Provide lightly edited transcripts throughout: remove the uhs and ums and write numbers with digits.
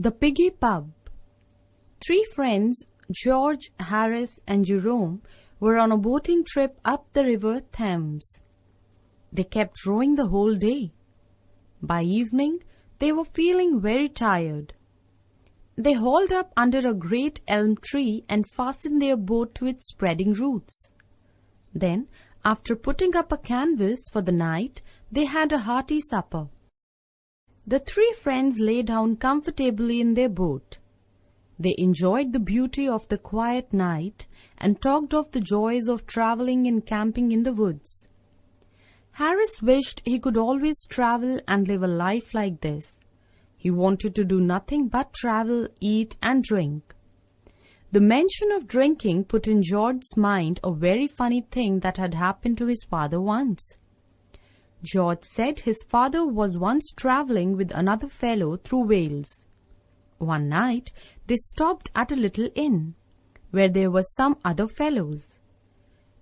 The Piggy Pub. Three friends, George, Harris, and Jerome, were on a boating trip up the river Thames. They kept rowing the whole day. By evening, they were feeling very tired. They hauled up under a great elm tree and fastened their boat to its spreading roots. Then, after putting up a canvas for the night, they had a hearty supper. The three friends lay down comfortably in their boat. They enjoyed the beauty of the quiet night and talked of the joys of traveling and camping in the woods. Harris wished he could always travel and live a life like this. He wanted to do nothing but travel, eat, and drink. The mention of drinking put in George's mind a very funny thing that had happened to his father once. George said his father was once traveling with another fellow through Wales. One night they stopped at a little inn, where there were some other fellows.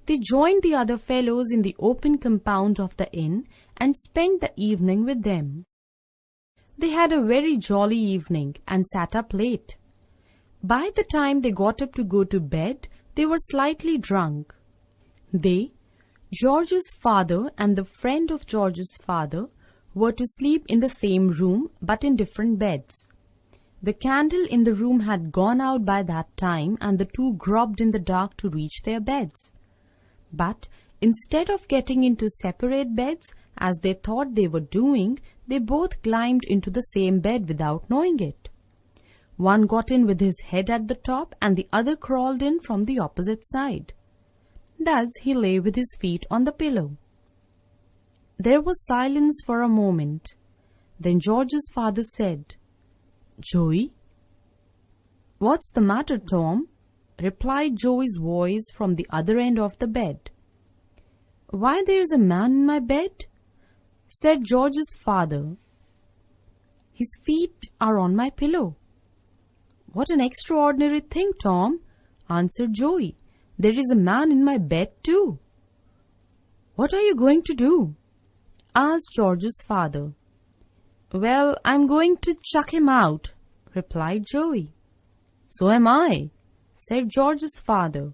They joined the other fellows in the open compound of the inn and spent the evening with them. They had a very jolly evening and sat up late. By the time they got up to go to bed, they were slightly drunk. They, George's father and the friend of George's father, were to sleep in the same room but in different beds. The candle in the room had gone out by that time, and the two groped in the dark to reach their beds. But instead of getting into separate beds, as they thought they were doing, they both climbed into the same bed without knowing it. One got in with his head at the top, and the other crawled in from the opposite side. Thus he lay with his feet on the pillow. There was silence for a moment. Then George's father said, "Joey?" "What's the matter, Tom?" replied Joey's voice from the other end of the bed. "Why, there's a man in my bed," said George's father. "His feet are on my pillow." "What an extraordinary thing, Tom," answered Joey. "There is a man in my bed too." "What are you going to do?" asked George's father. "Well, I'm going to chuck him out," replied Joey. "So am I," said George's father.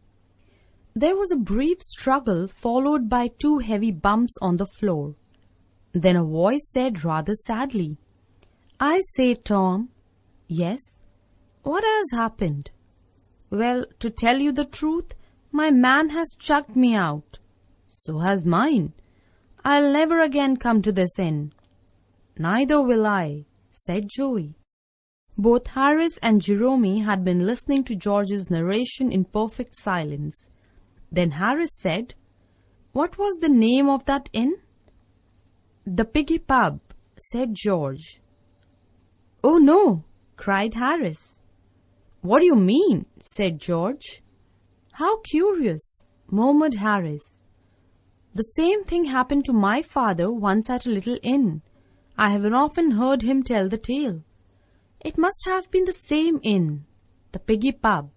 There was a brief struggle followed by two heavy bumps on the floor. Then a voice said rather sadly, "I say, Tom." "Yes?" "What has happened?" "Well, to tell you the truth, my man has chucked me out." "So has mine. I'll never again come to this inn." "Neither will I," said Joey. Both Harris and Jerome had been listening to George's narration in perfect silence. Then Harris said, "What was the name of that inn?" "The Piggy Pub," said George. "Oh no," cried Harris. "What do you mean?" said George. "How curious," murmured Harris. "The same thing happened to my father once at a little inn. I have often heard him tell the tale. It must have been the same inn, the Piggy Pub."